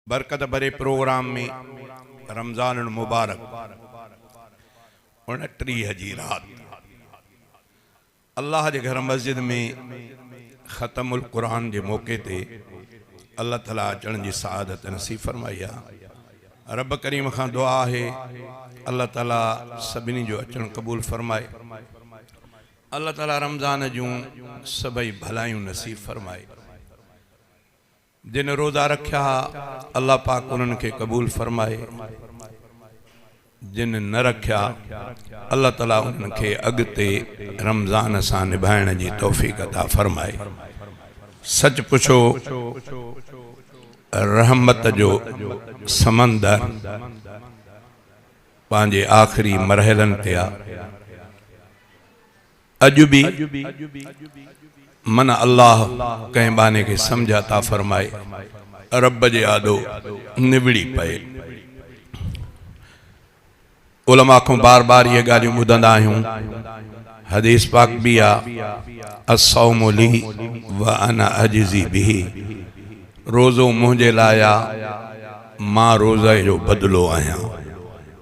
बरकत भरे प्रोग्राम में रमज़ान मुबारक 29 जी रात अल्लाह के घर मस्जिद में ख़त्मुल कुरान के मौके ते अल्लाह ताला अचण की सआदत नसीब फरमाई आहे। रब करीम खां दुआ है अल्लाह ताला सभिनी जो अचण कबूल फरमाए। अल्लाह ताला रमज़ान जूं सभई भलायूं नसीब फरमाए। जिन रोज़ा रखा अल्लाह पाक उन्हनि खे कबूल फरमाए। जिन न रखा अल्लाह ताला उन्हनि खे अॻिते रमज़ान सां निभाइण जी तौफ़ीक़ अता फरमाए। सच पुछो रहमत जो समंदर पंहिंजे आख़िरी मरहलनि ते आहे। अॼु भी मन अल्लाह कंहिं बाने के समझाता फरमाए रब जे आदो निबड़ी पए। उलमा को बार बार ये गालियों ॿुधंदा आहियूं। हदीस पाक भी आ अस्सौमु ली व अना अजज़ी बिही। रोज़ो मुंहिंजे लाइ आहे, मां रोज़े जो बदलो आहियां।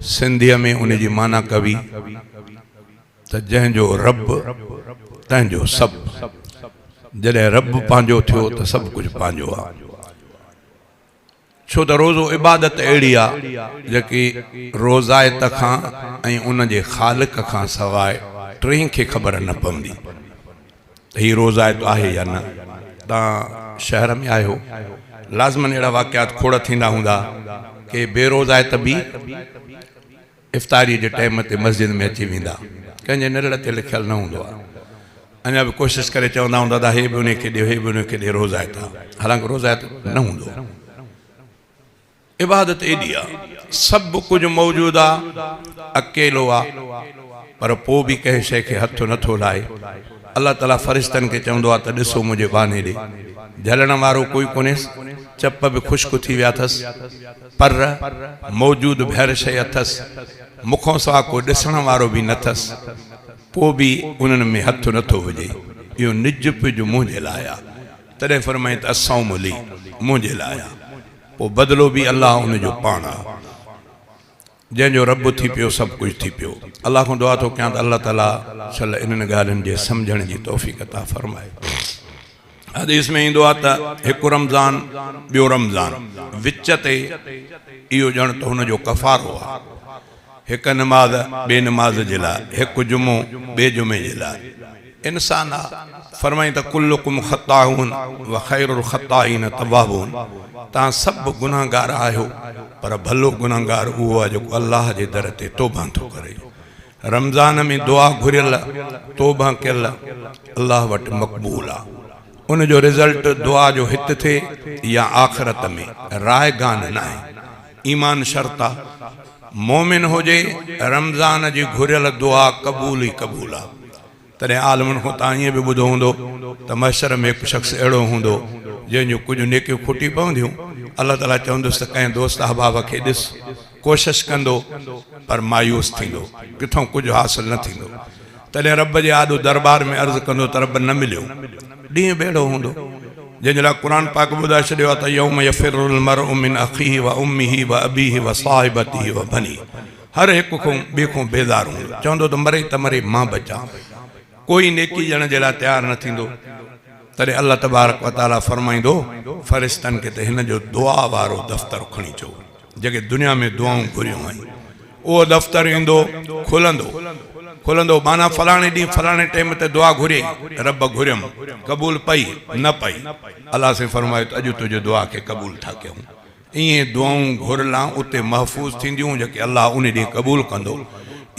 सिंधीअ में उन जी माना कवि त जंहिंजो रब तंहिंजो सभु। जॾहिं रब पंहिंजो थियो तो सब कुछ पंहिंजो आहे। छो तो रोज़ो इबादत अड़ी आ जेकी रोज़ायत खां ऐं उन जे ख़ालिक खां सवाइ टीं खे ख़बर न पवंदी त ही रोज़ायत आहे या न। तव्हां शहर में आयो लाज़मन अहिड़ा वाक़ियात खोड़ थींदा हूंदा कि बेरोज़ायत भी इफ़्तारी के टाइम ते मस्जिद में अची वेंदा। कंहिंजे निरड़ ते लिखियल न हूंदो आहे। अञा भी कोशिश करे चवंदा हूंदा त हे भी उन खे ॾियो, हे भी उन खे ॾियो। रोज़ायत आहे, हालांकि रोज़ायत न हूंदो। इबादत एडी आ, सब कुछ मौजूद आ, अकेलो आ, पर पोइ भी कंहिं शइ खे हथ नथो लाए। अल्लाह ताला फरिश्तन के चवंदो आ त ॾिसो मुंहिंजे बाने ॾे। झलण वारो कोई कोन्हेसि, चप भी खुश्क थी विया अथसि, पर मौजूद भैर शइ अथसि। मुखों सवा को ॾिसण वारो भी नथसि, पोइ भी उन्हनि में हथ नथो विझे। इहो निज पिज मुंहिंजे लाइ आहे। तॾहिं फरमाई त अस्सौमु ली, मुंहिंजे लाइ आहे। पोइ बदिलो भी अल्लाह उनजो पाण आहे। जंहिंजो रब थी पियो सब कुछ थी पियो। अल्लाह को दुआ थो कयां त अल्लाह ताला सल इन्हनि ॻाल्हियुनि जे सम्झण जी तौफ़ीक़ अता फरमाए। हदीस में ईंदो आहे त हिकु रमज़ान ॿियो रमज़ान विच ते इहो ॼण त हुनजो कफ़ारो आहे। हिकु नमाज़ ॿिए नमाज़ जे लाइ, हिकु जुमो ॿिए जुमे जे लाइ। इंसान आहे फरमाई त कुल्लुकुम ख़ताऊन व ख़ैरुल ख़ताईन तव्वाबून। तव्हां सभु गुनाहगार आहियो, पर भलो गुनाहगार उहो आहे जेको अल्लाह जे दर ते तौबा थो करे। रमज़ान में दुआ घुरियल, तौबा कयल अल्लाह वटि मक़बूल आहे। उनजो रिज़ल्ट दुआ जो हित थिए या आख़िरत में राय गान न आहे। ईमान शर्त आहे। मोमिन हुजे रमज़ान जी घुरियल दुआ कबूल ही कबूल आहे। तॾहिं आलमन को तव्हां ईअं बि ॿुधो हूंदो त महशर में हिकु शख़्स अहिड़ो हूंदो जंहिंजूं कुझु नेकियूं खुटी पवंदियूं। अल्लाह ताला चवंदुसि त कंहिं दोस्त अहबाब खे ॾिस, कोशिश कंदो पर मायूस थींदो, किथों कुझु हासिल न थींदो। तॾहिं रब जे आॾो दरबार में अर्ज़ु कंदो त रब न मिलियो। ॾींहुं बेड़ो हूंदो जंहिंजे लाइ क़ुरान पाक ॿुधाए छॾियो आहे त यौम यफ़िरुल मर्उ मिन अख़ीहि व उम्मिहि व अबीहि व साहिबतिहि व बनीहि। हर हिकु खां ॿिए खां बेज़ार हूंदो, चवंदो त मरे त मरे, मां बचा। कोई नेकी ॼण जे लाइ तयारु न थींदो। तॾहिं अल्लाह तबारक व तआला फरमाईंदो फ़रिश्तनि खे त हिन जो दुआ वारो दफ़्तर खणी अचो, जेके दुनिया में दुआऊं घुरियूं आहिनि। उहो दफ़्तर ईंदो, खुलंदो माना फलाणे ॾींहुं फलाणे टाइम ते दुआ घुरी, रब घुरियमि, क़बूल पई न पई। अल्लाह से फरमायो त अॼु तुंहिंजे दुआ खे क़बूल था कयूं। ईअं दुआऊं घुरलां उते महफ़ूज़ थींदियूं जेके अल्लाह उन ॾींहुं क़बूल कंदो।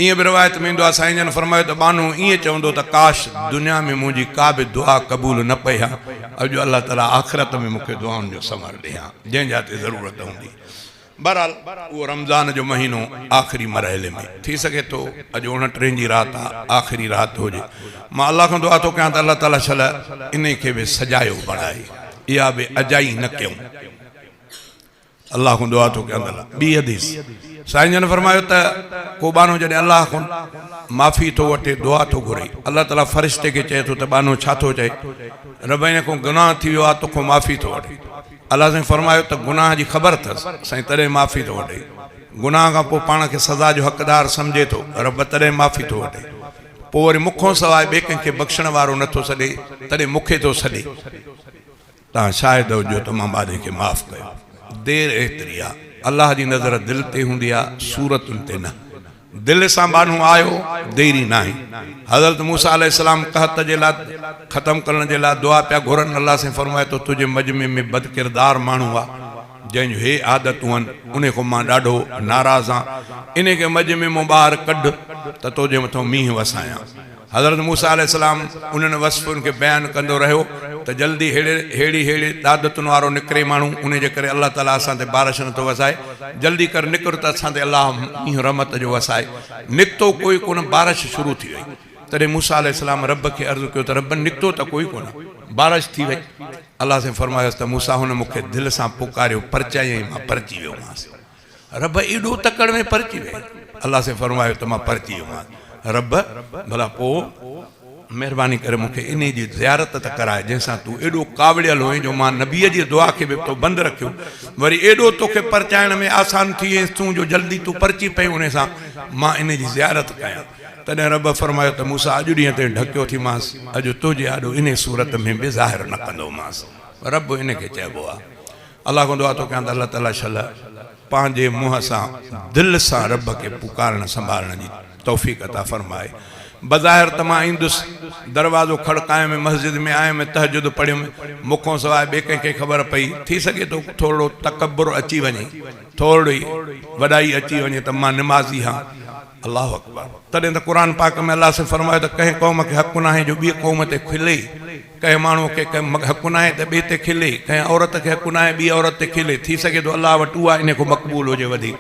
ईअं बि रिवायत में ईंदो आहे, साईं जन फरमायो त बानो ईअं चवंदो त काश दुनिया में मुंहिंजी का बि दुआ क़बूल न पई हा, अॼु अल्लाह ताला आख़िरत में मूंखे दुआउनि जो समर ॾे हा, जंहिंजा ते ज़रूरत हूंदी। बहरहाल उहो रमज़ान जो महीनो आख़िरी मरहले में थी सघे थो। अॼु 29 जी राति आहे, आख़िरी राति हुजे। मां अल्लाह खां दुआ थो कयां त अल्लाह ताला छल इन खे बि सजायो बणाए, इहा बि अजाई न कयूं। अल्लाह खां दुआ थो कयां त ॿी हदीस साईं जन फरमायो त को बानो जॾहिं अल्लाह खां माफ़ी थो वठे, दुआ थो घुरे, अल्लाह ताला फ़रिश्ते खे चए थो त बानो छा थो चए, रब इन को गुनाह थी वियो आहे, तोखां माफ़ी थो वठे। अल्लाह से फरमायो तो गुनाह की खबर अथसि साईं तॾहिं माफ़ी थो वठे गुनाह खां पोइ पाण खे सज़ा जो हक़दार सम्झे थो रब तॾहिं माफ़ी थो वठे पोइ वरी मूंखां सवाइ ॿिए कंहिंखे बख़्शण वारो नथो सॾे तॾहिं मूंखे थो सॾे तव्हां शायदि हुजो त मां ॿारनि खे माफ़ कयो देर एतिरी आहे अल्लाह जी नज़र दिलि ते हूंदी आहे सूरतुनि ते न दिल से मानू आयो देरी ना हज़रत मूसा अलैहिस्सलाम कहत जे ला ख़त्म करण जे ला दुआ पिया घुरन अल्लाह से फरमाए तो तुझे मजमे में बद किरदार मानू आ जंहिंजो हे आदतूं आहिनि उन खां मां ॾाढो नाराज़ आहियां इन खे मजमे मां ॿाहिरि कढ त तुंहिंजे मथां मींहुं वसायां हज़रत मूसा अलैहिस्सलाम उन्हनि वसफ़ुनि खे बयानु कंदो रहियो त जल्दी हेड़ी आदतुनि वारो निकिरे माण्हू उन जे करे अल्लाह ताला असां ते बारिश नथो वसाए जल्दी कर निकिर त असां ते अल्लाह मींहुं रहमत जो वसाए निकितो कोई कोन बारिश शुरू थी वई तॾहिं मूसा अलैहिस्सलाम रब खे अर्ज़ु कयो त रब निकितो त कोई कोन बारिश थी वई अल्लाह से फरमायोसि त मूसा हुन मूंखे दिलि सां पुकारियो परचाई मां परची वियोमांसि रब एॾो तकड़ में परची वियो अल्लाह से फरमायो त मां परची वियोमांसि रब भला पोइ महिरबानी करे मूंखे इन जी ज़ियारत त कराए जंहिंसां तूं एॾो कावड़ियल हुई जो मां नबीअ जी दुआ खे बि तो बंदि रखियो वरी एॾो तोखे परचाइण में आसान थी वियसि तूं जो जल्दी तूं परची पई उन सां मां इन जी ज़ियारत कयां तॾहिं रब फरमायो त मूंसां अॼु ॾींहं ते ढकियो थी मांसि अॼु तुंहिंजे आॾो इन सूरत में बि ज़ाहिर न कंदोमांसि रब इन खे चइबो आहे अलाह खां दुआ थो कयां त अल्लाह ताला शल पंहिंजे मुंहं सां दिलि सां रब खे पुकारण संभालण जी तौफ़ीक़ अता फरमाए बज़ाहिर त मां ईंदुसि दरवाज़ो खड़कायो में मस्जिद में आयुमि में तहजुद पढ़ियुमि मूंखां सवाइ ॿिए कंहिंखे ख़बर पई थी सघे थो थोरो तकबुर अची वञे थोरी वॾाई अची वञे त मां निमाज़ी हाँ अल्लाह अकबर तॾहिं त क़ुर पाक में अल्लाह से फरमायो त कंहिं क़ौम खे हक़ु नाहे जो ॿी क़ौम ते खिले कंहिं माण्हू खे हक़ु नाहे त ॿिए ते खिले कंहिं औरत खे हक़ु नाहे ॿी औरत ते खिले थी सघे थो अल्लाह वटि उहा इन खां मक़बूल हुजे वधीक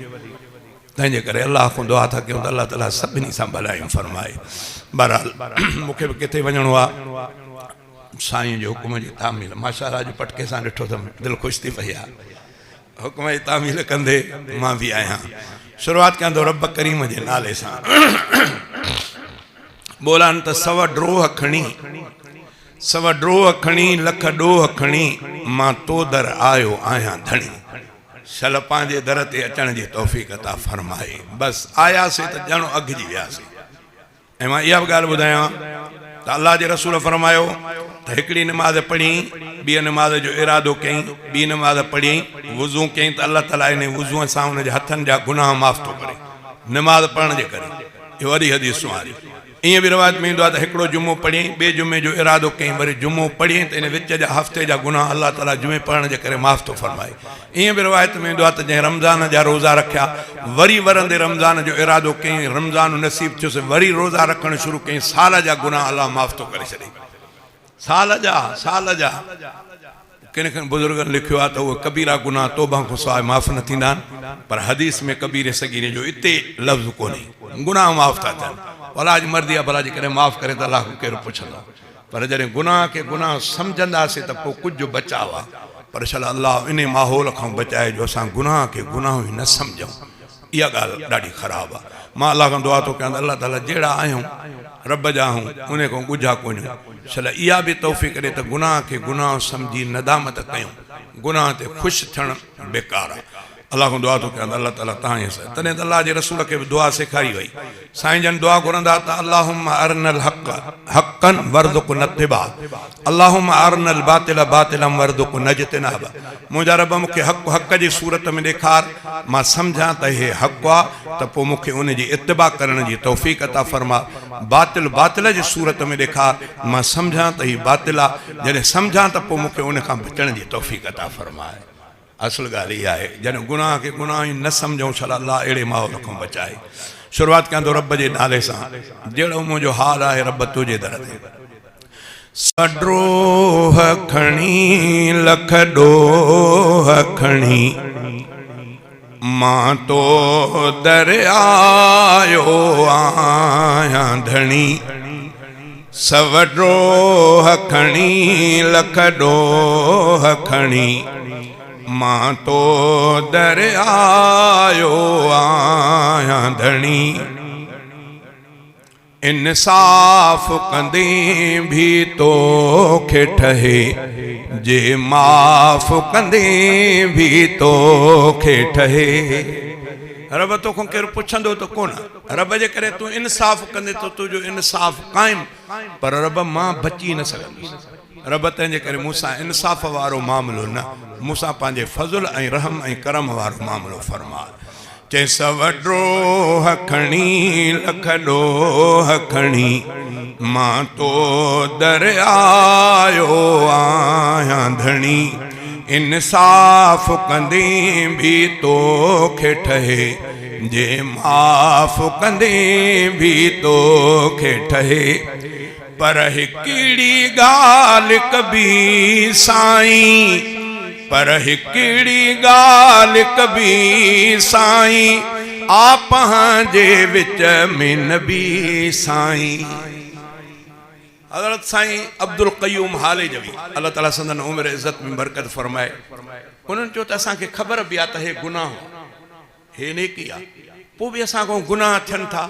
तंहिंजे करे अल्लाह खां दुआ था कयूं त अल्लाह ताला सभिनी सां भलायूं फरमाए बहरहाल मूंखे बि किथे वञिणो आहे साईं जो हुकुम जी तामील माशाअल्लाह जो पटके सां ॾिठो अथमि दिलि ख़ुशि थी पई आहे हुकुम जी तामील कंदे मां बि आहियां शुरूआत कयां थो रब करीम जे नाले सां बोलान त सव ड्रोह खणी लख ॾोह खणी मां तो दर आयो आहियां धणी शल पंहिंजे दर ते अचण जी तौफ़ीक़ अता फरमाए बसि आयासीं त ॼणो अघिजी वियासीं ऐं मां इहा बि ॻाल्हि ॿुधायां त अल्लाह जे रसूल फरमायो त हिकिड़ी नमाज़ पढ़ी ॿी नमाज़ जो इरादो कयईं ॿी नमाज़ पढ़ी वुज़ू कयईं त अल्लाह ताला इन वुज़ूअ सां हुनजे हथनि जा गुनाह माफ़ थो करे नमाज़ पढ़ण जे करे इहो वॾी हदीसूं वारी ईअं बि रिवायत में ईंदो आहे त हिकिड़ो जुमो पढ़ी ॿिए जुमे जो इरादो कयईं वरी जुमो पढ़ी त इन विच जा हफ़्ते जा गुनाह अल्लाह ताला जुमे पढ़ण जे करे माफ़ थो फरमाए ईअं बि रिवायत में ईंदो आहे त जंहिं रमज़ान जा रोज़ा रखिया वरी वरंदे रमज़ान जो इरादो कयईं रमज़ान नसीब थियुसि वरी रोज़ा रखणु शुरू कयईं साल जा गुनाह अल्लाह माफ़ थो करे छॾे साल जा किन किन बुज़ुर्गनि लिखियो आहे त उहे कबीरा गुनाह तौबा खां सवाइ माफ़ न थींदा आहिनि पर हदीस में कबीरे सगीरे जो इते लफ़्ज़ कोन्हे गुनाह माफ़ था थियनि भला अॼु मर्दी आहे भला जेकॾहिं माफ़ करे त अलाह खे केरु पुछंदो पर जॾहिं गुनाह खे गुनाह सम्झंदासीं त पोइ कुझु बचाव आहे पर छल अल्लाह इन माहौल खां बचाए जो असां गुनाह खे गुनाह ई न सम्झूं इहा ॻाल्हि ॾाढी ख़राबु आहे मां अलाह खां दुआ थो कयां त अल्लाह ताला जहिड़ा आहियूं रब जा आहियूं उन खां ॻुझा कोन्हियूं छल इहा बि तौफ़ीक़ ॾे त गुनाह खे गुनाह सम्झी नदामत कयूं गुनाह ते ख़ुशि थियणु बेकार आहे अल्लाह खां दुआ थो कयां त अल्लाह ताला तव्हां तॾहिं त अल्लाह जे रसूल खे बि दुआ सेखारी वई साईं जन दुआ घुरंदा त अल्लाहुम्मा अरनल हक़ हक़न वर्ज़ुक़ नत्तिबा अल्लाहुम्मा अरनल बातिल बातिलन वर्ज़ुक़ नजतनाब मुंहिंजा रब मूंखे हक़ जी सूरत में ॾेखार मां सम्झां त हे हक़ आहे त पोइ मूंखे उन जी इत्तिबा करण जी तौफ़ीक़ अता फरमा बातिल जी सूरत में ॾेखार मां सम्झां त हीउ बातिल आहे जॾहिं सम्झां त पोइ मूंखे उन खां बचण जी तौफ़ीक़ अता फरमाए असल ॻाल्हि इहा आहे जॾहिं गुनाह खे गुनाह ई न सम्झूं छा अल्लाह अहिड़े माहौल खां बचाए शुरूआत कयां थो रब जे नाले सां जहिड़ो मुंहिंजो हाल आहे रब तुंहिंजे दर ते सड्रोह खणी लख ॾोह खणी मां तो दर आयो आहियां धणी सवड्रोह खणी लख ॾोह खणी मां तो दर आयो आहियां धणी इंसाफ़ कंदे भी तोखे ठहे, जे माफ़ कंदे भी तोखे ठहे। रब तोखां केरु पुछंदो त कोन, रब जे करे तूं इंसाफ़ कंदे तो तुंहिंजो इंसाफ़ क़ाइम, पर रब मां बची न सघंदुसि। रब तंहिंजे करे मूंसां इंसाफ़ वारो मामिलो न, मूंसां पंहिंजे फज़ुल ऐं रहम ऐं करम वारो मामिलो फरमा। चई सवड्रो खणी लख ॾोह खणी मां तो दरियायो आहियां धणी, इंसाफ़ कंदे भी तोखे ठहे, जे माफ़ कंदे भी तोखे ठहे। पर हिकिड़ी ॻाल्हि कबी साईं, पर हिकिड़ी ॻाल्हि कबी साईं, आप जे विच में नबी साईं। हज़रत साईं अब्दुल क़य्यूम हाले जवी अल्लाह ताला संदन उम्र इज़्ज़त में बरकत फरमाए, उन्हनि चयो त असांखे ख़बर बि आहे त हे गुनाह हे नेकी आहे, पोइ बि असां खां गुनाह थियनि था,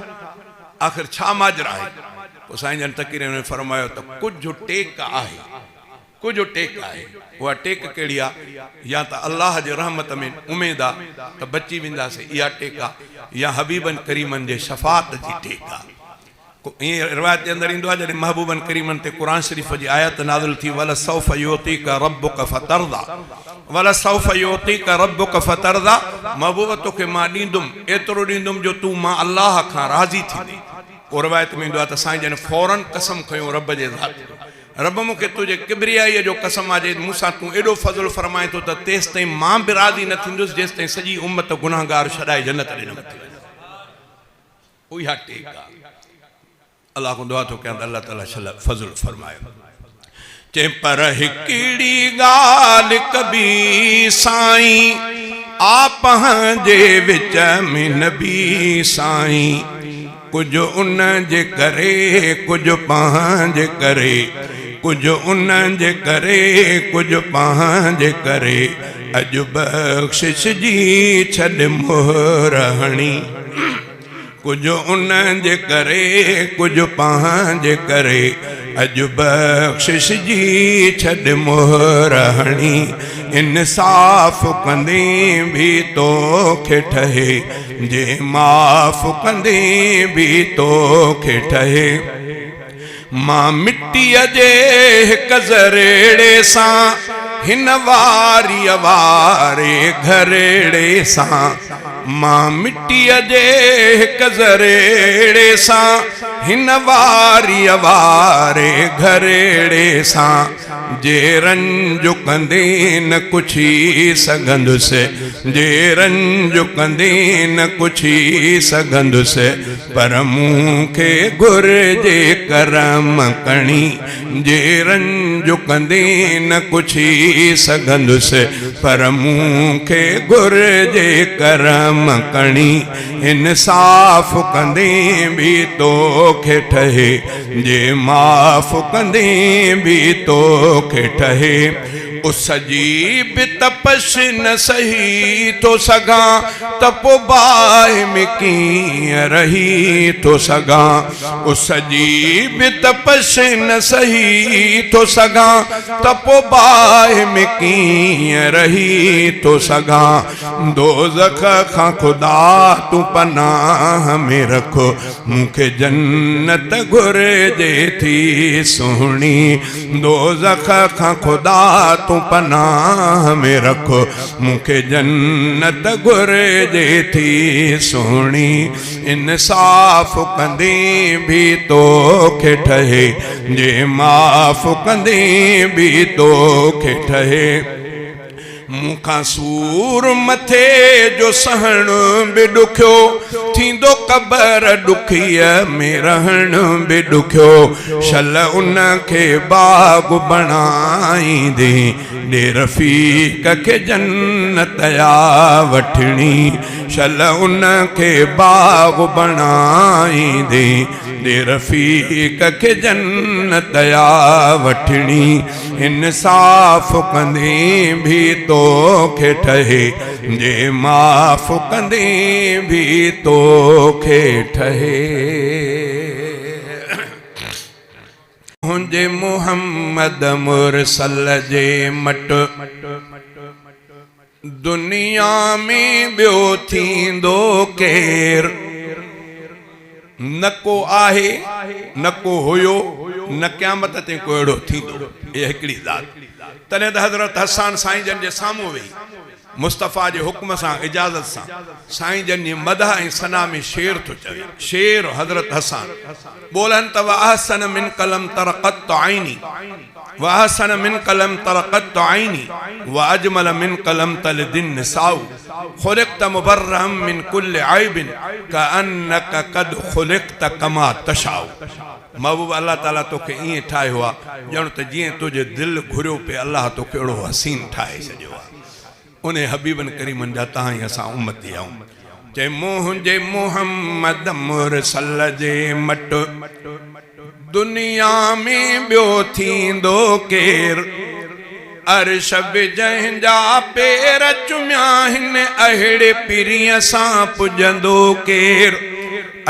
आख़िर छा माजरा आहे? पोइ साईं जन तकीर में फरमायो त कुझु टेक आहे, कुझु टेक आहे। उहा टेक कहिड़ी आहे? या त अल्लाह जे रहमत में उमेद आहे त बची वेंदासीं, इहा टेक आहे, या हबीबन करीमन जे शफ़ाअत जी टेक आहे। ईअं रिवायत जे अंदरि ईंदो आहे जॾहिं महबूबन करीमन ते क़ुरान शरीफ़ जी आयत नाज़िल थी, वल सौफ़ युतीका रब्बुका फतरदा, वल सौफ़ युतीका रब्बुका फतरदा, महबूब तोखे मां ॾींदुमि, एतिरो ॾींदुमि जो तूं मां अल्लाह खां राज़ी थींदी। पोइ रिवायत में ईंदो आहे त साईं जन फौरन कसम खयूं रब जे ज़ात, रब मूंखे तुंहिंजे किबरियाईअ जो कसम आहे, जे मूंसां तूं एॾो फज़ुल फरमाए थो त तेसि ताईं मां बि राज़ी न थींदुसि जेसि ताईं सॼी उम्मत गुनाहगार छॾाए जन्नत ॾे न वठी वञे। उहा टेक आहे। अल्लाह को दुआ तो कयां अल्लाह ताला फज़ुल फरमाए। चए पर हिकिड़ी ॻाल्हि कबी साईं, आप जे विच में नबी साईं, कुझु उन जे करे कुझु पंहिंजे करे, कुझु उन जे करे कुझु पंहिंजे करे, अॼु बख़्शिश जी छॾ मोहर हणी, कुझु उन जे करे कुझु पंहिंजे करे, अॼु बख़्शिश जी छॾ मोहर हणी, इंसाफ़ कंदे भी तोखे ठहे, जे माफ़ कंदे भी तोखे ठहे। मां मिट्टीअ जे हिकु ज़रेड़े सां, हिन वारीअ वारे घरेड़े सां, मां मिट्टीअ जे हिकु ज़रेड़े सां, हिन वारीअ वारे घरेड़े सां, जे रंज कंदे न कुछी सघंदुसि, जे रंज कंदे न कुछी सघंदुसि, पर मूंखे घुरिजे करम कणी, जे रंज कंदे न कुछी सघंदुसि, पर मूंखे घुरिजे करम कणी, इंसाफ़ कंदे भी तोखे ठहे, जे माफ़ कंदे भी तोखे ठहे। उस जी बि तपश न सही थो सघां, त पोइ बाहि में कीअं रही थो सघां, उस जी बि तपश न सही थो सघां, त पोइ बाहि में कीअं रही थो सघां। दोज़ख खां ख़ुदा तूं पनाह में रखो, मूंखे जन्नत घुरिजे थी सुहिणी, दोज़ख खां ख़ुदा तूं पनाह में रखो, मूंखे जन्नत घुरिजे थी सुहिणी, इंसाफ़ कंदे भी तोखे ठहे, जे माफ़ कंदे भी तोखे ठहे। मूंखां सूर मथे जो सहण बि ॾुखियो, थींदो क़बर ॾुखीअ में रहण बि ॾुखियो, शल उन खे बाग़ बणाईंदे, ॾे रफ़ीक खे जन्नत या वठणी, शल उन खे बाग़ बणाईंदे, ॾे रफ़ीक खे जन्नत या वठणी, इंसाफ़ कंदे भी तोखे ठहे, जे माफ़ कंदे भी तोखे ठहे। मुझे मुहम्मद मुरसल जे मट दुनिया में बियो थींदो केर न को आहे न को हुयो न क़यामत ते को अहिड़ो थींदो। ये हिकिड़ी ज़ात तॾहिं त हज़रत हसन साईं जन जे साम्हूं वेही मुस्तफ़ा जे हुक्म सां इजाज़त सां साईं जन जी मदह ऐं सना में शेर थो चवे। शेर हज़रत हसन बोलन त वअहसन मिन कलम तरक़त आइनी वअहसन मिन कलम तरक़त आइनी वअजमल मिन कलम तल दिन निसाउ खुलिक़त मुबर्रहम मिन कुल्ल आइबिन कअन्नक क़द खुलिक़त कमा तशाउ। महबूब अल्लाह ताला तोखे ईअं ठाहियो आहे ॼण त जीअं तुंहिंजे दिलि घुरियो पे अल्लाह तोखे अहिड़ो हसीन ठाहे छॾियो आहे। उन हबीबन करीमन जा तव्हां ई असां उम्मती आहियूं। चए मुंहिंजे मुहम्मद मुरसल जे मट दुनिया में ॿियो थींदो केर अर्श बि जंहिंजा पेर चुमिया हिन अहिड़े पीरीअ सां पुॼंदो केर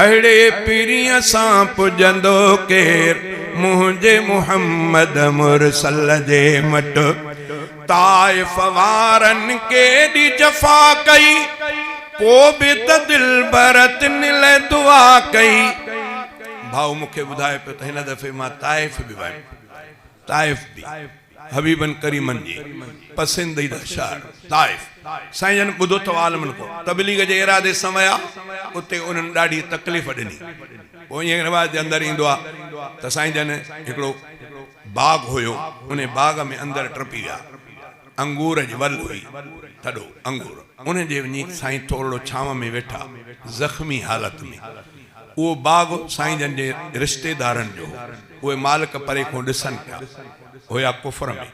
अहिड़े पीरीअ सां पुॼंदो केर मुंहिंजे मुहम्मद मुरसल जे मट ताइफ़ वारनि केॾी जफ़ा कई पोइ बि त दिल भरत निल दुआ कई। भाऊ मूंखे ॿुधाए पियो त हिन दफ़े मां ताइफ़ बि वियुमि। ताइफ़ बि हबीबन करीमन जी पसंदीदा शहर ताइफ़। साईं जन ॿुधो त आलमन को तबलीग जे इरादे सां विया उते उन्हनि ॾाढी तकलीफ़ ॾिनी। पोइ ईअं रिवाज जे अंदरि ईंदो आहे त साईं जन हिकिड़ो बाग हुयो उन बाग में अंदरि टपी विया अंगूर जी वल हुई थॾो अंगूर उन जे वञी साईं थोरो छांव में वेठा ज़ख़्मी हालत में। उहो बाग साईं जन जे रिश्तेदारनि जो उहे मालिक परे खां ॾिसनि पिया हुया कुफर में।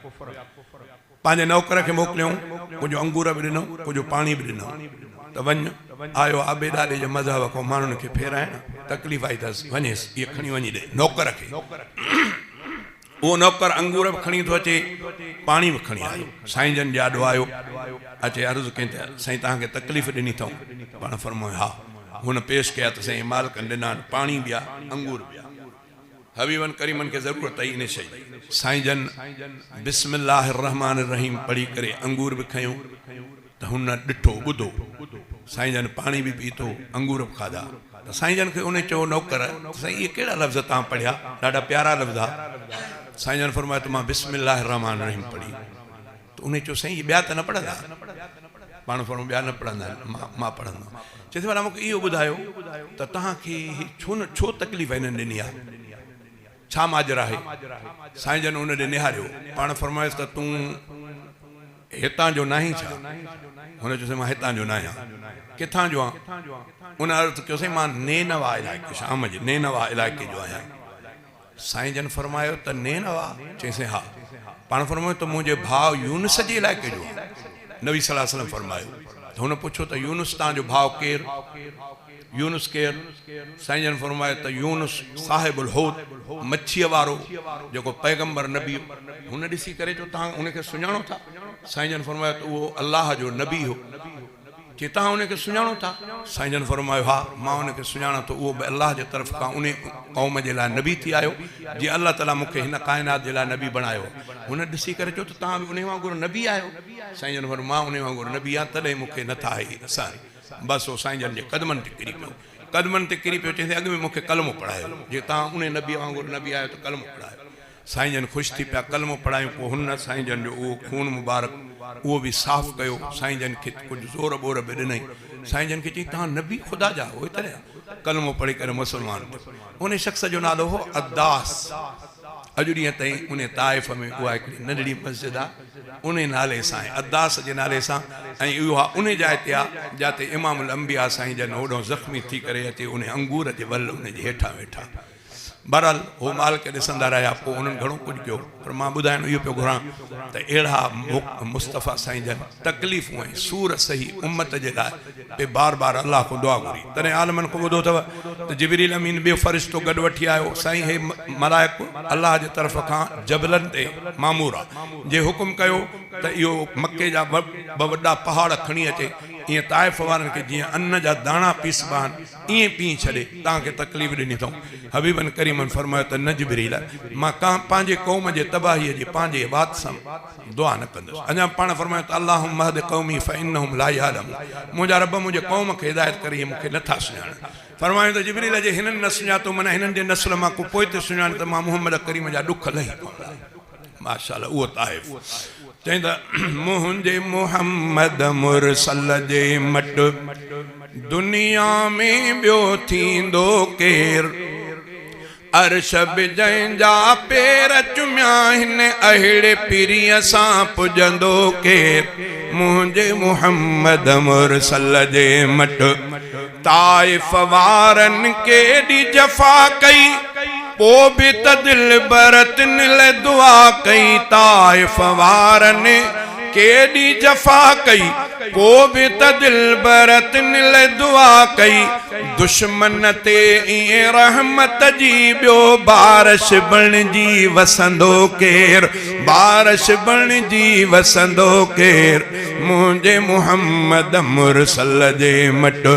पंहिंजे नौकर खे मोकिलियऊं कुझु अंगूर बि ॾिनऊं कुझु पाणी बि ॾिनऊं त वञ आयो आबे ॾाॾे जे मज़हब खां माण्हुनि खे फेराइण तकलीफ़ आई अथसि वञेसि इहे खणी वञी ॾे नौकर खे। उहो नौकर अंगूर बि खणी थो अचे पाणी बि खणी आयो। साईं जन ॾाॾो आयो अचे अर्ज़ु कई त साईं तव्हांखे तकलीफ़ ॾिनी अथऊं। पाण फरमायो हा। हुन पेश कया त साईं मालिकनि ॾिना पाणी बि आहे अंगूर बि आहे। हबीबन करीमन खे ज़रूरत आई इन शइ। साईं जन बिस्मिल्लाह रहमान रहीम पढ़ी करे अंगूर बि खयूं त हुन ॾिठो ॿुधो साईं जन पाणी बि पीतो अंगूर बि खाधा त साईं जन खे उन चयो नौकर साईं इहे कहिड़ा लफ़्ज़ तव्हां पढ़िया ॾाढा प्यारा लफ़्ज़ आहे। साईं जन फरमायो त मां बिस्मिल्लाह रहमान रहीम पढ़ी त उन चयो साईं इहे ॿिया त न पढ़ंदा। पाण फरमायो ॿिया न पढ़ंदा आहिनि मां पढ़ंदो। चए थी भला मूंखे इहो ॿुधायो त तव्हांखे छो तकलीफ़ हिननि ॾिनी आहे छा माजर आहे। साईं जन उन ॾे निहारियो पाण फरमायोसि त तूं हितां जो न आहीं छा। हुन चयोसि मां हितां जो न आहियां। किथां जो आहियां। उन अर्ज़ु कयोसि मां नैनवा इलाइक़े शाम जे नैनवा इलाइक़े जो आहियां। साईं जन फरमायो त नैनवा चईंसि हा। पाण फरमायो त मुंहिंजे भाउ यूनुस जे इलाइक़े जो नबी सल्लल्लाहु अलैहि वसल्लम फरमायो त हुन पुछो त यूनुस तव्हांजो भाउ केरु यूनुस केरु। साईं जन फरमायो त यूनुस साहिबुल हौद मच्छीअ वारो जेको पैगंबर नबी हुन ॾिसी करे जो तव्हां उनखे सुञाणो था। साईं जन फरमायो त उहो अल्लाह जो नबी हो। कि तव्हां उनखे सुञाणो था। साईं जन फरमायो हा मां उनखे सुञाणा थो उहो बि अल्लाह जे तरफ़ खां उन क़ौम जे लाइ नबी थी आयो जीअं अल्लाह ताला मूंखे हिन काइनात जे लाइ नबी बणायो। हुन ॾिसी करे चयो त तव्हां बि उन वांगुरु नबी आहियो। साईं जन फरमायो मां उन वांगुरु नबी आहियां तॾहिं मूंखे नथा आई असां बसि उहो साईं जन जे कदमनि ते किरी पियो कदमनि ते किरी पियो चईंसि अॻु में मूंखे कलमो पढ़ायो जे तव्हां उन नबीअ वांगुरु नबी आहियो त कलमो पढ़ायो। साईं जन ख़ुशि थी पिया कलमो पढ़ायूं। पोइ हुन साईं जन जो उहो खून मुबारक उहो बि साफ़ कयो। साईं जन खे कुझु ज़ोर ॿोर बि ॾिनई। साईं जन खे चई तव्हां नबी ख़ुदा जा हो तरह कलमो पढ़ी करे मुस्लमान उन शख़्स जो नालो हो अद्दास। अॼु ॾींहं ताईं उन ताइफ़ में उहा हिकिड़ी नंढड़ी मस्जिद आहे उन नाले सां अद्दास जे नाले सां ऐं उहा उन जाइ ते आहे जिते इमामुल अंबिया साईं जन होॾो ज़ख़्मी थी करे अचे उन अंगूर जे वल उन जे हेठां वेठा। बहरहाल हो माल के ॾिसंदा रहिया पोइ उन्हनि घणो कुझु कयो पर मां ॿुधाइणु इहो पियो घुरां त अहिड़ा मुस्तफ़ा साईं जन तकलीफ़ूं ऐं सूर सही उम्मत जे लाइ पे बार बार अल्लाह को दुआ घुरी। तॾहिं आलमनि खां ॿुधो अथव त जिबरील अमीन ॿियो फ़रिश्तो गॾु वठी आयो साईं हे मलाइक अल्लाह जे तरफ़ खां जबलनि ते मामूर आहे जे हुकुम कयो त इहो मके जा ॿ वॾा पहाड़ खणी अचे ये ताइफ वारन के जिया अन्न जा दाना पीसबान ये पी छड़े ताके तकलीफ दिनी तो हबीबन करीमन फरमायो त न जिब्रील मां का पांजे कौम जे तबाही जे पांजे बात सम दुआ न कंदस अजा पाण फरमायो त अल्लाहुम्मा हद कौमी फइन्नहुम ला यालम मुजा रब मुझे कौम के हिदायत करी मुखे नथा सुञाण फरमायो त जिब्रील जे हिनन न सुञातो मन हिनन जे नस्ल मां को पोइ ते सुञाण त मां मोहम्मद करीम जा दुख लही माशाअल्लाह वो ताइफ चंदा मुझे मोहम्मद मुरसल जे मट दुनिया में बियो थींदो केर अर्श जंहिंजा पेर चुमिया हिन अहिड़े पीरीअ सां पुजंदो केर मुझे मोहम्मद मुरसल जे मट ताइफ वारन केॾी जफ़ा कई पो भी त दिल बरतन ले दुआ कई ताइफ वारन केडी जफा कई पो भी त दिल बरतन ले दुआ कई दुश्मन ते इए रहमत जी बियो बारिश बण जी वसंदो केर बारिश बण जी वसंदो केर मुझे मोहम्मद मुरसल जे मट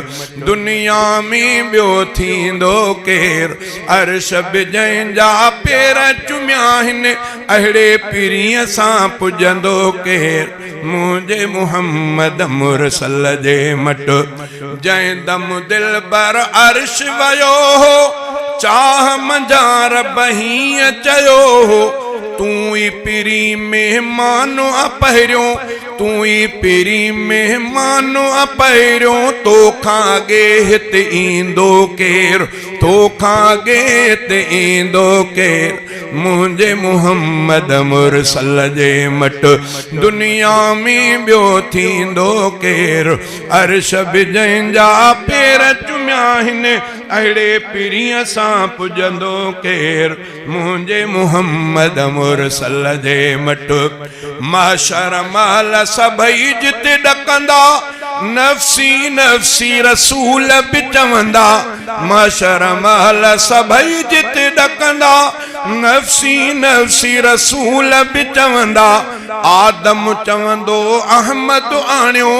दुनिया में बियो थींदो केर अर्श जंहिंजा पेर चुमिया हिन अहिड़े पीरीअ सां पुजंदो केर मुझे मोहम्मद मुरसल जे मट जंहिं दम दिल बर अर्श वयो हो चाह मंझा रब हीअं चयो हो तू ही पीरी मेहमान पहिरियों तू ही पीरी मेहमान पहिरियों तोखां अॻे हिते ईंदो केर तोखां अॻे हिते ईंदो केर मुझे मोहम्मद मुरसल जे मट दुनिया में बियो थींदो केर अर्श जंहिंजा पेर चुमिया हिन अहिड़े पीरीअ सां पुजंदो केर मुझे मोहम्मद मुरसल जे मट माशर महल सभई जिते ॾकंदा नफ़्सी नफ़्सी रसूल बि चवंदा माशर महल सभई जिते ॾकंदा नफ़्सी नफ़्सी रसूल बि चवंदा आदम चवंदो अहमद आणियो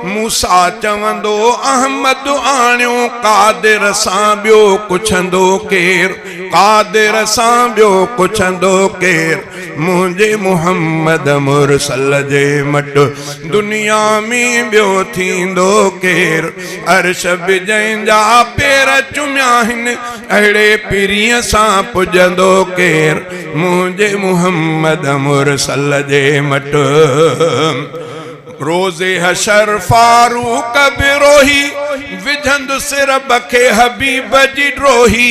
मूसा चवंदो अहमद आणियो कादिर सां ॿियो पुछंदो केर कादिर सां ॿियो पुछंदो केर मुझे मोहम्मद मुरसल जे मट दुनिया में ॿियो थींदो केर अर्श जंहिंजा पेर चुमिया हिन अहिड़े पीरीअ सां पुजंदो केर मुझे मोहम्मद मुरसल जे मट रोज़े हशर फारूक बिरोही विझंदु सिर बखे हबीब जी ड्रोही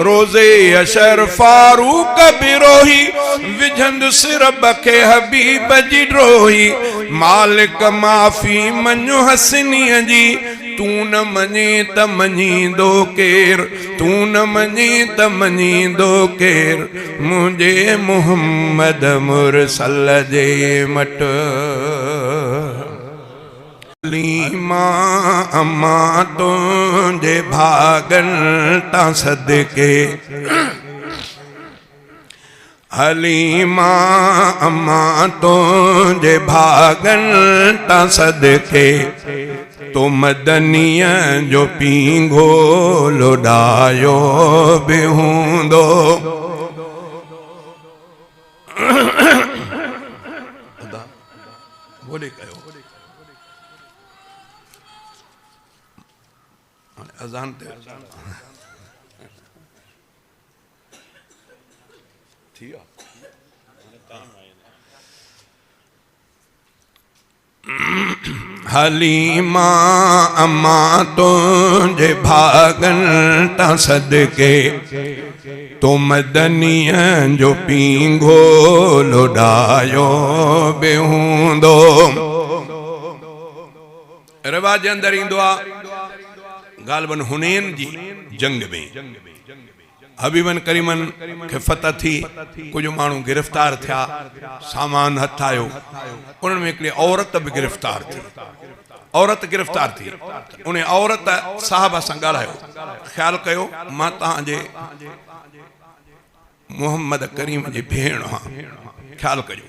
रोज़े हशर फारूक बिरोही विझंदु सिर बखे हबीब जी ड्रोही मालिक माफ़ी मञो हसनीअ जी तू न मञे त मञींदो केर तू न मञे त मञींदो केर मुझे मोहम्मद मुरसल जे मट लीमा अम्मा तुझे भागन ता सदके हलीमा अम्मा तुझे भागन ता सदके तो मदनिया जो पींघो लोडायो बि हूंदो बोले कयो अजान ते थी हलीमा अम्मा तुझे भागन ता सदके तो मदनिया जो पींघो लोडायो बि हूंदो रिवाज अंदर ईंदो आहे गालबन हुनैन जी जंग में हबीबन करीमन के फतह थी कुछ मानू गिरफ्तार थिया सामान हथ आयो उन्हनि में हिकिड़ी औरत भी गिरफ्तार थी औरत गिरफ्तार थी उन्हें औरत साहब सां ॻाल्हायो ख्याल कयो मां तव्हांजे मोहम्मद करीम जी भेण हाँ ख्याल कयो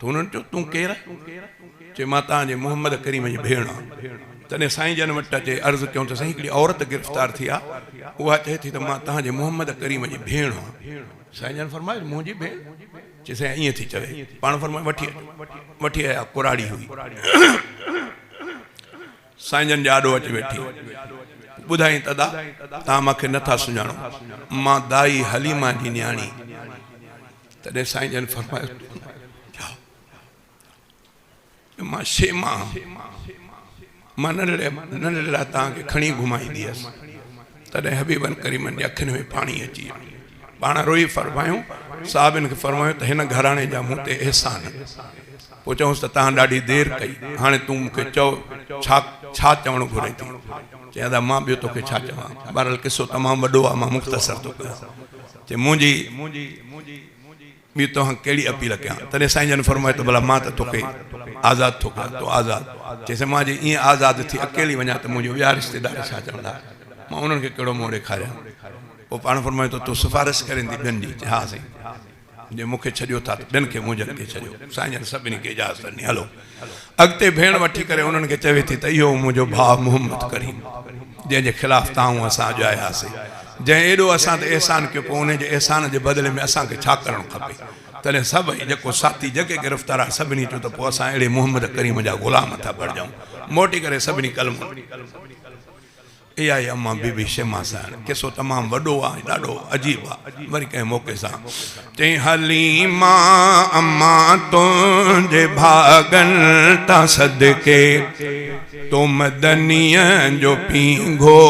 तो उन्होंने चयो तू केर चे मां तव्हांजे मोहम्मद करीम जी भेण आहियां। तॾहिं साईं जन वटि अचे अर्ज़ु कयूं त साईं हिकिड़ी औरत गिरफ़्तार थी आहे, उहा चए थी त मां तव्हांजे मोहम्मद करीम जी भेण आहियां। साईं जन फरमायो मुंहिंजी भेण? चए साईं ईअं थी चवे। पाण फरमायो वठी आया, कुराड़ी हुई। साईं जन जा आॾो अची वेठी, ॿुधाई तदा तव्हां मूंखे नथा सुञाणो, मां दाई हलीमा जी न्याणी। तॾहिं साईं जन फरमायो मां शेमा, मां नंढड़े तव्हांखे खणी घुमाईंदी हुअसि। तॾहिं हबीबन करीमन जी अखियुनि में पाणी अची वियो। पाण रोई फरमायूं, साहिबनि खे फरमायो त हिन घराणे जा मूं ते अहसान। पोइ चऊंसि त तव्हां ॾाढी देरि कई, हाणे तूं मूंखे चओ छा चवणु घुरे थी। चए दादा मां ॿियो तोखे छा चवां, बहरहाल किसो तमामु वॾो आहे, मां मुख़्तसर थो कयां। चए मुंहिंजी ॿी तव्हां कहिड़ी अपील कयां? तॾहिं साईं जन फरमायो त भला मां त तोखे आज़ादु थो कयां, तो आज़ादु। चएसि मां जे ईअं आज़ादु थी अकेली वञा त मुंहिंजो ॿिया रिश्तेदार छा चवंदा, मां उन्हनि खे कहिड़ो मुंहुं ॾेखारियां। पोइ पाण फरमायो त तूं सिफारिश करेंदी ॿियनि जी? हा साईं, जे मूंखे छॾियो था त ॿियनि खे मुंहिंजनि खे छॾियो। साईं जन सभिनी खे इजाज़त ॾिनी, हलो। अॻिते भेण वठी करे उन्हनि खे चवे थी त इहो मुंहिंजो भाउ मोहम्मद करीम, जंहिंजे ख़िलाफ़ु तव्हां असां अॼु आयासीं, जंहिं एॾो असां ते अहसान कयो, पोइ उनजे अहसान जे बदिले में असांखे छा करणु खपे। तॾहिं सभई जेको साथी जेके गिरफ़्तार आहे सभिनी चयो त पोइ असां अहिड़े मोहम्मद करीम जा ग़ुलाम था बणिजूं। मोटी करे सभिनी कलमो। इहा ई अम्मा बीबी शेमा सां किसो तमामु वॾो आहे, ॾाढो अजीब आहे। वरी कंहिं मौक़े सां चई हलीमा अम्मा तुंहिंजे भागनि तां सदके, तो मदनीअ जो पींघो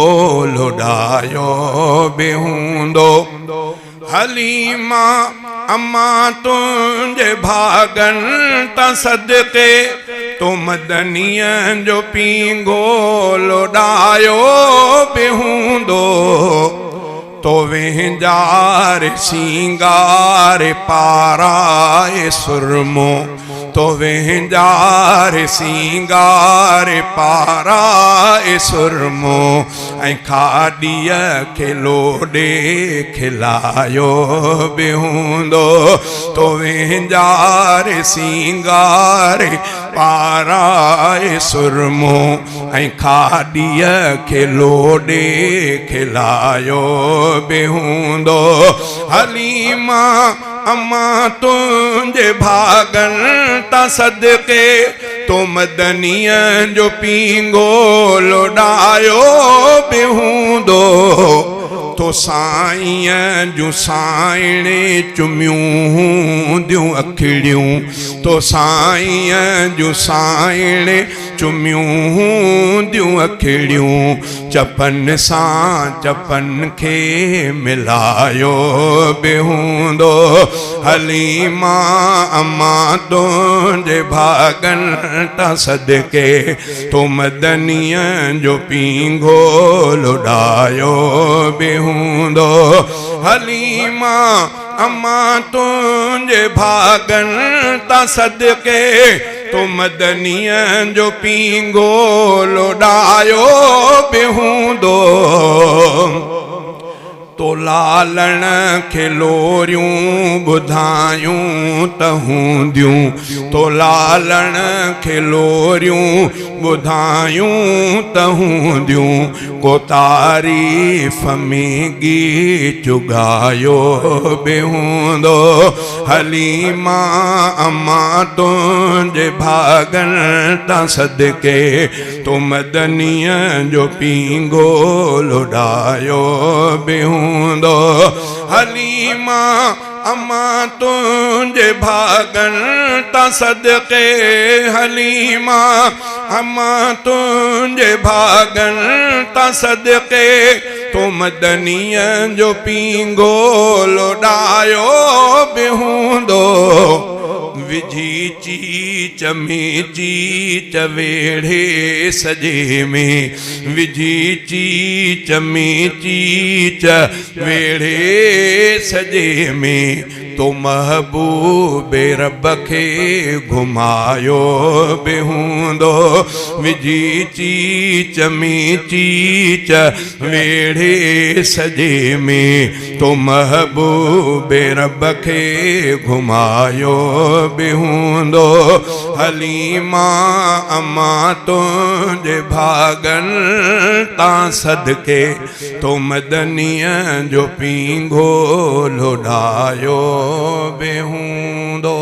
लोॾायो बि हूंदो। हलीमा अम्मा तुंहिंजे भागनि तां सदके, तो मदनीअ जो पींघो लोॾायो बि हूंदो। तो वेंजार सिंगार पाराए सुरमो, तो वेंजार सिंगार पाराए सुरमो, ऐं खाॾीअ खे लोॾे खिलायो बि हूंदो। तो वेंजार सिंगार पाराए सुरमो, ऐं खाॾीअ खे लोॾे खिलायो बि हूंदो। हलीमा अम्मा तुंहिंजे भागनि तां सदके, तो मदनीअ जो पींघो लोॾायो बि हूंदो। तो साईं जूं साइणे चुमियूं हूंदियूं अखिड़ियूं, तो साईं जूं साइणे चुमियूं हूंदियूं अखिड़ियूं, चपन सां चपन खे मिलायो बि हूंदो। हलीमा अम्मा तुंहिंजे भागनि तां सदके, तो मदनीअ जो पींघो लोॾायो बि हूंदो। हलीमा अम्मा तुंहिंजे भागनि तां सदके, तो मदनीअ जो पींघो लोॾायो बि हूंदो। तो लालण खे लोरियूं ॿुधायूं त हूंदियूं, तो लालण खे लोरियूं ॿुधायूं त हूंदियूं, को तारीफ़ में गीत ॻायो बि हूंदो। हलीमा अम्मा तुंहिंजे भागनि तां सदके, तो मदनीअ जो पींघो लोॾायो बि हूंदो। हलीमा अम्मा तुंहिंजे भागनि तां सदके, हलीमा अम्मा तुंहिंजे भागनि तां सदके, तो मदनीअ जो पींघो लोॾायो बि हूंदो। विझी चीच में चीच वेड़े सजे में, विझी चीच में चीच वेड़े सजे में, तो महबूबे रब खे घुमायो बि हूंदो। विझी चीच में चीच वेड़े सजे में, तो महबूब रब खे घुमायो बि हूंदो हलीमा अम्मा तुंहिंजे भागनि तां सदके तो मदनीअ जो पींघो लोॾायो बि हूंदो।